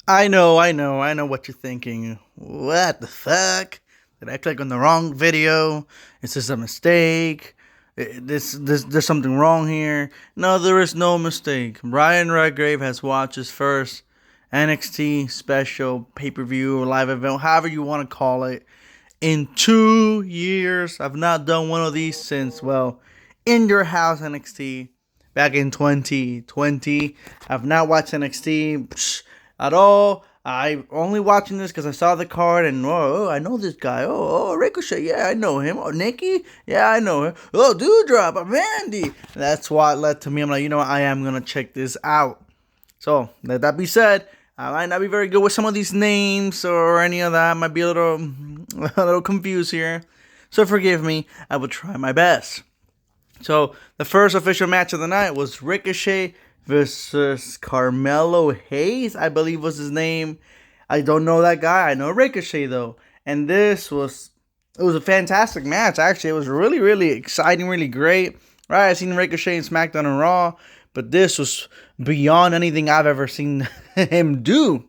I know what you're thinking. What the fuck? Did I click on the wrong video? Is this a mistake? There's something wrong here. No, there is no mistake. Brian Redgrave has watched his first NXT special pay-per-view or live event, however you want to call it, in 2 years. I've not done one of these since, well, In Your House NXT back in 2020. I've not watched NXT at all. I'm only watching this because I saw the card and I know this guy. Ricochet, yeah, I know him. Oh, Nikki, yeah, I know him. Oh, Dewdrop, Mandy. That's what led to me. I'm like, you know what? I am gonna check this out. So let that be said. I might not be very good with some of these names or any of that. I might be a little confused here. So forgive me. I will try my best. So the first official match of the night was Ricochet versus Carmelo Hayes, I believe was his name. I don't know that guy. I know Ricochet though. And it was a fantastic match. Actually, it was really, really exciting, really great. Right, I've seen Ricochet in SmackDown and Raw, but this was beyond anything I've ever seen him do.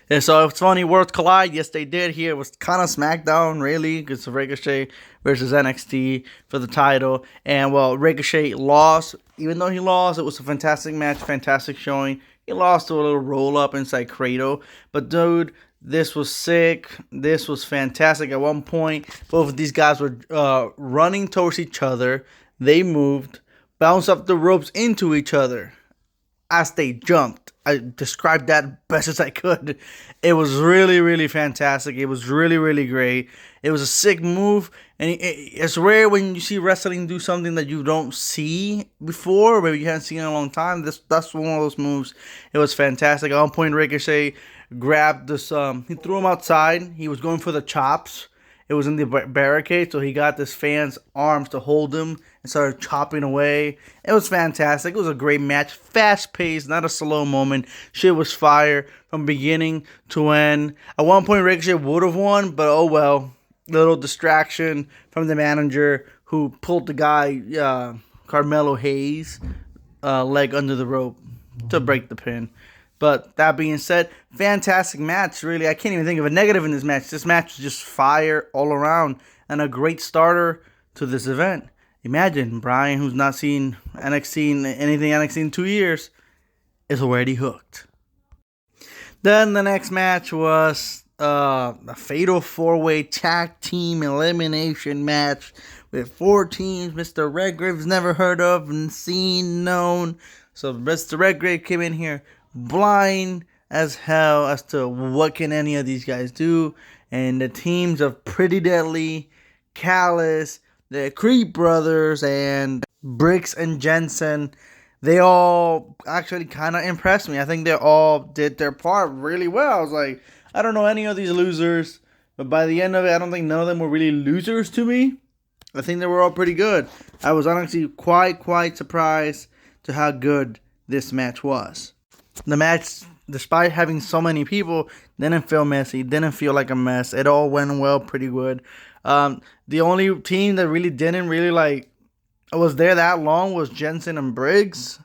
And so it's funny, worlds collide. Yes, they did here. It was kind of SmackDown, really, because of Ricochet versus NXT for the title. And, well, Ricochet lost. Even though he lost, it was a fantastic match, fantastic showing. He lost to a little roll-up inside Cradle. But, dude, this was sick. This was fantastic. At one point, both of these guys were running towards each other. They moved, bounced up the ropes into each other as they jumped. I described that best as I could. It was really, really fantastic. It was really, really great. It was a sick move, and it's rare when you see wrestling do something that you don't see before, maybe you haven't seen in a long time. That's one of those moves. It was fantastic. At one point, Ricochet grabbed this. He threw him outside. He was going for the chops. It was in the barricade, so he got this fan's arms to hold him and started chopping away. It was fantastic. It was a great match. Fast-paced, not a slow moment. Shit was fire from beginning to end. At one point, Ricochet would have won, but oh well. Little distraction from the manager who pulled the guy, Carmelo Hayes, leg under the rope to break the pin. But that being said, fantastic match, really. I can't even think of a negative in this match. This match was just fire all around and a great starter to this event. Imagine Brian, who's not seen anything NXT in 2 years, is already hooked. Then the next match was a fatal four-way tag team elimination match with 4 teams Mr. Redgrave's never heard of and seen, known. So Mr. Redgrave came in here blind as hell as to what can any of these guys do, and the teams of Pretty Deadly, Callus, the Creep Brothers, and Briggs and Jensen, they all actually kind of impressed me. I think they all did their part really well. I was like, I don't know any of these losers, but by the end of it, I don't think none of them were really losers to me. I think they were all pretty good. I was honestly quite surprised to how good this match was. The match, despite having so many people, didn't feel messy, didn't feel like a mess. It all went well, pretty good. The only team that really didn't was there that long was Jensen and Briggs.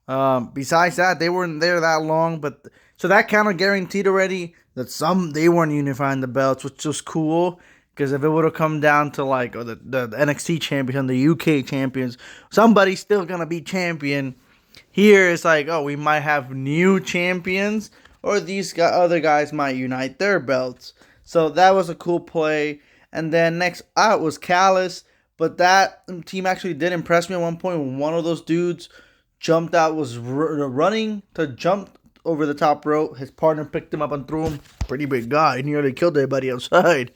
Besides that, they weren't there that long, but so that kind of guaranteed already that they weren't unifying the belts, which was cool. Because if it would have come down to the NXT champions and the UK champions, somebody's still gonna be champion. Here it's like, oh, we might have new champions, or these other guys might unite their belts. So that was a cool play. And then next out was Callus, but that team actually did impress me at one point when one of those dudes jumped out, was running to jump over the top rope. His partner picked him up and threw him. Pretty big guy. He nearly killed everybody outside.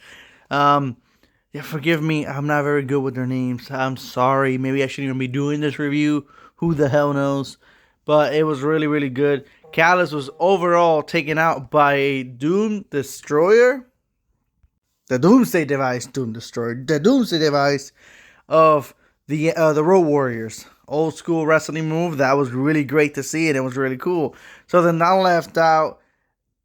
Yeah, forgive me. I'm not very good with their names. I'm sorry. Maybe I shouldn't even be doing this review. Who the hell knows? But it was really, really good. Callus was overall taken out by a Doom Destroyer. The Doomsday Device Doom Destroyer. The Doomsday Device of the Road Warriors. Old school wrestling move. That was really great to see, and it was really cool. So then I left out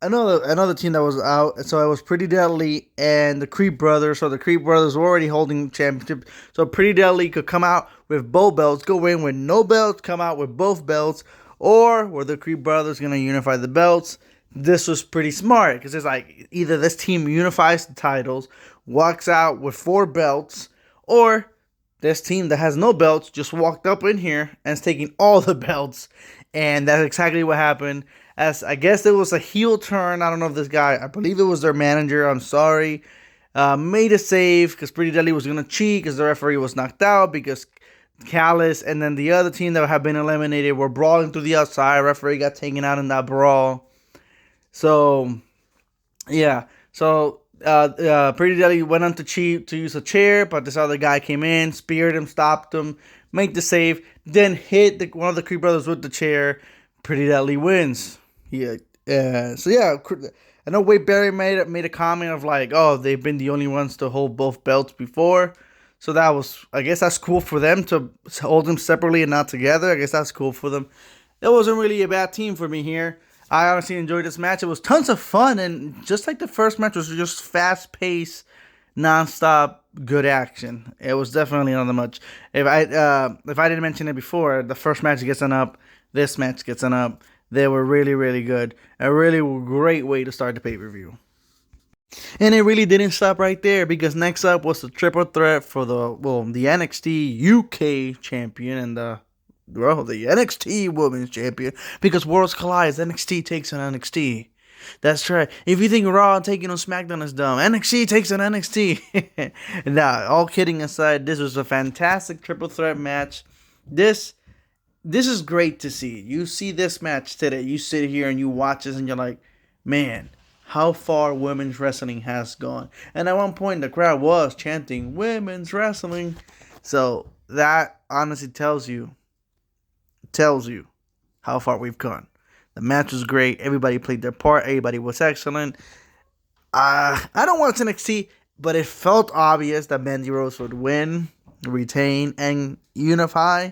another team that was out. So it was Pretty Deadly and the Creep Brothers. So the Creep Brothers were already holding the championship. So Pretty Deadly could come out with both belts, go in with no belts, come out with both belts, or were the Creep Brothers going to unify the belts? this was pretty smart because it's like either this team unifies the titles, walks out with 4 belts, or this team that has no belts just walked up in here and is taking all the belts. And that's exactly what happened. As I guess it was a heel turn. I don't know if this guy, I believe it was their manager. I'm sorry. Made a save because Pretty Deadly was going to cheat because the referee was knocked out because Callis and then the other team that had been eliminated were brawling through the outside. Referee got taken out in that brawl. So, yeah. So, Pretty Deadly went on to cheat to use a chair, but this other guy came in, speared him, stopped him, made the save, then hit one of the Creed brothers with the chair. Pretty Deadly wins. Yeah. So, yeah. I know Wade Barry made a comment of like, oh, they've been the only ones to hold both belts before. So that was, I guess that's cool for them to hold them separately and not together. I guess that's cool for them. It wasn't really a bad team for me here. I honestly enjoyed this match. It was tons of fun, and just like the first match was just fast-paced, non-stop, good action. It was definitely not much. If I didn't mention it before, the first match gets an up. This match gets an up. They were really, really good. A really great way to start the pay-per-view. And it really didn't stop right there because next up was the triple threat for the NXT UK champion and the NXT Women's Champion, because Worlds Collide, NXT takes on NXT. That's right. If you think Raw taking on SmackDown is dumb, NXT takes on NXT. Nah, all kidding aside, this was a fantastic triple threat match. This is great to see. You see this match today, you sit here and you watch this and you're like, man, how far women's wrestling has gone. And at one point, the crowd was chanting, women's wrestling. So that honestly tells you how far we've gone. The match was great. Everybody played their part. Everybody was excellent. I don't watch NXT, but it felt obvious that Mandy Rose would win, retain, and unify.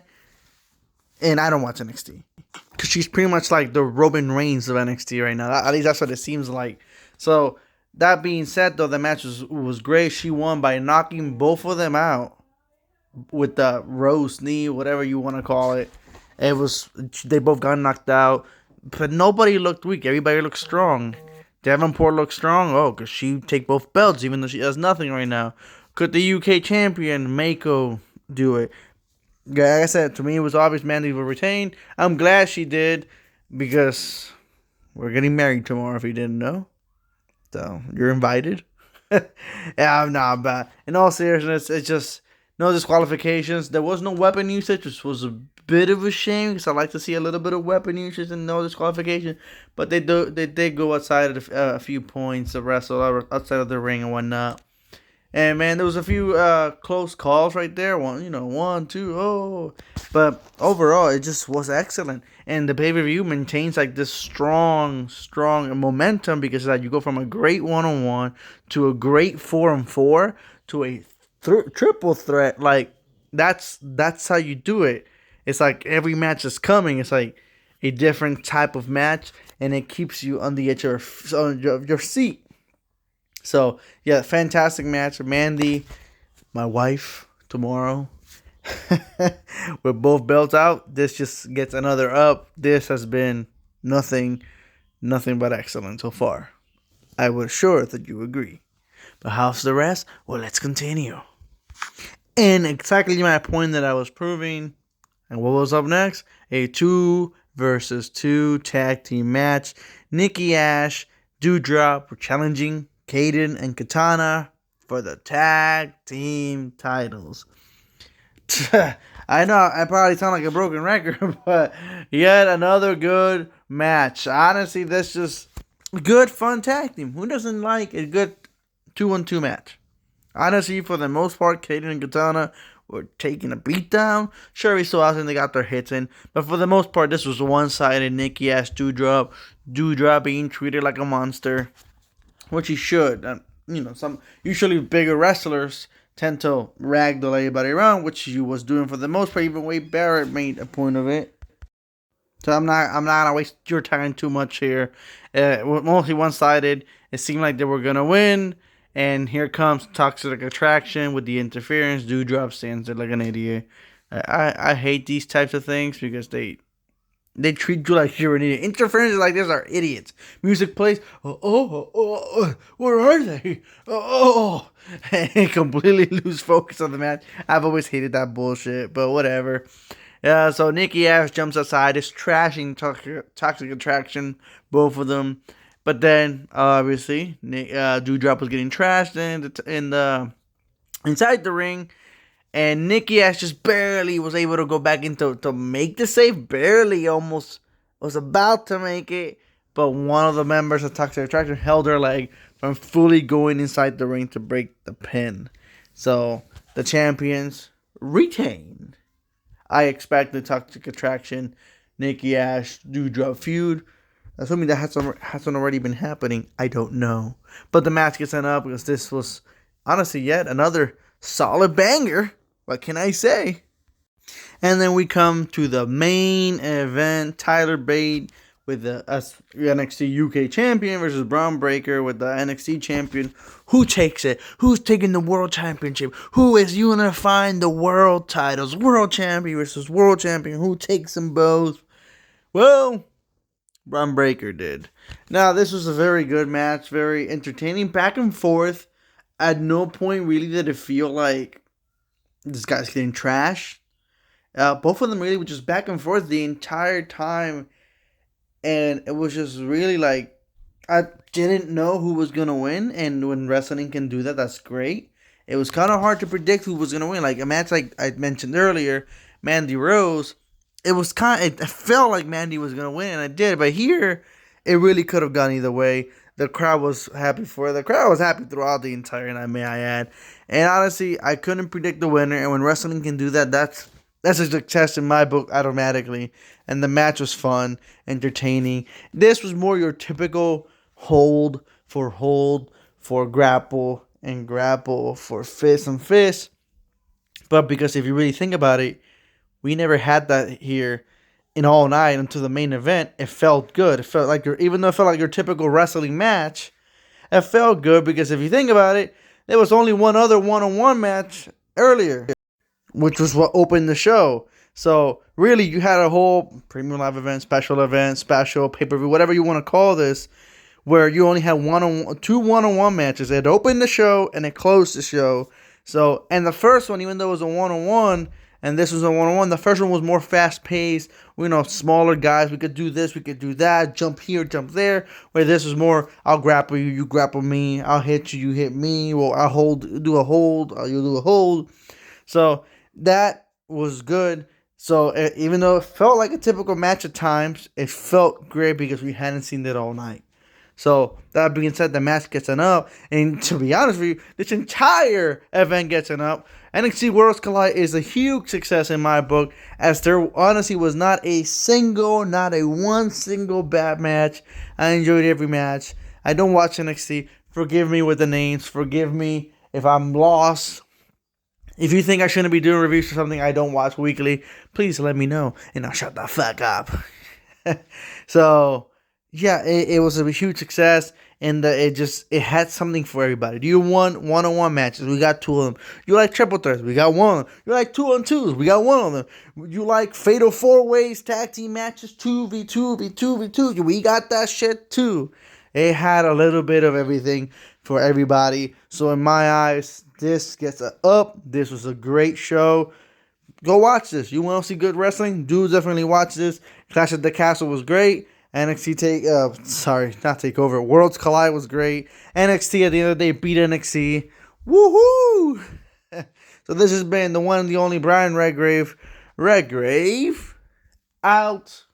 And I don't watch NXT because she's pretty much like the Roman Reigns of NXT right now. At least that's what it seems like. So that being said, though, the match was great. She won by knocking both of them out with the rose knee, whatever you want to call it. They both got knocked out, but nobody looked weak. Everybody looked strong. Davenport looked strong. Oh, because she take both belts, even though she has nothing right now. Could the UK champion, Mako, do it? Like I said, to me, it was obvious Mandy would retain. I'm glad she did, because we're getting married tomorrow, if you didn't know. So, you're invited. Yeah, I'm not bad. In all seriousness, it's just no disqualifications. There was no weapon usage, which was a bit of a shame because I like to see a little bit of weapon usage and no disqualification. But they did go outside of a few points to wrestle outside of the ring and whatnot. And man, there was a few close calls right there. One, two, oh. But overall, it just was excellent. And the pay-per-view maintains like this strong momentum because like you go from a great 1-on-1 to a great 4-on-4 to a triple threat. Like that's how you do it. It's like every match is coming. It's like a different type of match, and it keeps you on the edge of your seat. So, yeah, fantastic match. Mandy, my wife, tomorrow. With both belts out, this just gets another up. This has been nothing but excellent so far. I was sure that you agree. But how's the rest? Well, let's continue. And exactly my point that I was proving. And what was up next? A 2 versus 2 tag team match. Nikki Ash, Doudrop were challenging Kaden and Katana for the tag team titles. I know I probably sound like a broken record, but yet another good match. Honestly, this just good fun tag team. Who doesn't like a good 2-on-2 match? Honestly, for the most part, Kaden and Katana were taking a beatdown. Sure, we saw out and they got their hits in, but for the most part, this was one-sided. Nikki Ash, Doudrop being treated like a monster, which he should. Some usually bigger wrestlers tend to ragdoll everybody around, which he was doing for the most part. Even Wade Barrett made a point of it. So I'm not gonna waste your time too much here. Mostly one-sided. It seemed like they were gonna win, and here comes Toxic Attraction with the interference. Doudrop stands there like an idiot. I hate these types of things because they They treat you like you're an idiot. Interferences like this are idiots. Music plays. Where are they? And completely lose focus on the match. I've always hated that bullshit, but whatever. Yeah, so Nikki Ash jumps outside, is trashing Toxic Attraction, both of them. But then, obviously, Doudrop was getting trashed inside the ring, and Nikki Ash just barely was able to go back into to make the save. Barely, almost was about to make it, but one of the members of Toxic Attraction held her leg from fully going inside the ring to break the pin. So the champions retain. I expect the Toxic Attraction, Nikki Ash, Doudrop feud. Assuming that hasn't already been happening, I don't know. But the match gets set up because this was honestly yet another solid banger. What can I say? And then we come to the main event. Tyler Bate with the NXT UK champion versus Braun Breaker with the NXT champion. Who takes it? Who's taking the world championship? Who is unifying the world titles? World champion versus world champion. Who takes them both? Well, Braun Breaker did. Now, this was a very good match. Very entertaining. Back and forth. At no point really did it feel like this guy's getting trashed. Both of them really were just back and forth the entire time. And it was just really like, I didn't know who was going to win. And when wrestling can do that, that's great. It was kind of hard to predict who was going to win. Like a match like I mentioned earlier, Mandy Rose, it felt like Mandy was going to win, and I did. But here, it really could have gone either way. The crowd was happy for it. The crowd was happy throughout the entire night, may I add. And honestly, I couldn't predict the winner. And when wrestling can do that, that's a success in my book automatically. And the match was fun, entertaining. This was more your typical hold for grapple, and grapple for fist and fist. But because if you really think about it, we never had that here in all night until the main event. It felt good. It felt like even though it felt like your typical wrestling match, it felt good because if you think about it, there was only one other one-on-one match earlier, which was what opened the show. So really, you had a whole premium live event, special pay-per-view, whatever you want to call this, where you only had two one-on-one matches. It opened the show and it closed the show. So, and the first one, even though it was a one-on-one, and this was a one-on-one, the first one was more fast-paced. Smaller guys. We could do this, we could do that, jump here, jump there. Where this was more, I'll grapple you, you grapple me. I'll hit you, you hit me. Well, I'll do a hold, you do a hold. So that was good. So even though it felt like a typical match at times, it felt great because we hadn't seen it all night. So, that being said, the match gets an up. And to be honest with you, this entire event gets an up. NXT Worlds Collide is a huge success in my book, as there honestly was not a one single bad match. I enjoyed every match. I don't watch NXT. Forgive me with the names. Forgive me if I'm lost. If you think I shouldn't be doing reviews for something I don't watch weekly, please let me know, and I'll shut the fuck up. So... yeah, it was a huge success, and it had something for everybody. Do you want one-on-one matches? We got two of them. You like triple threats? We got one of them. You like 2-on-2s? We got one of them. You like fatal 4-ways, tag team matches, 2v2? We got that shit too. It had a little bit of everything for everybody. So in my eyes, this gets an up. This was a great show. Go watch this. You want to see good wrestling? Do definitely watch this. Clash at the Castle was great. Worlds Collide was great. NXT at the end of the day beat NXT. Woohoo! So this has been the one and the only Brian Redgrave. Out.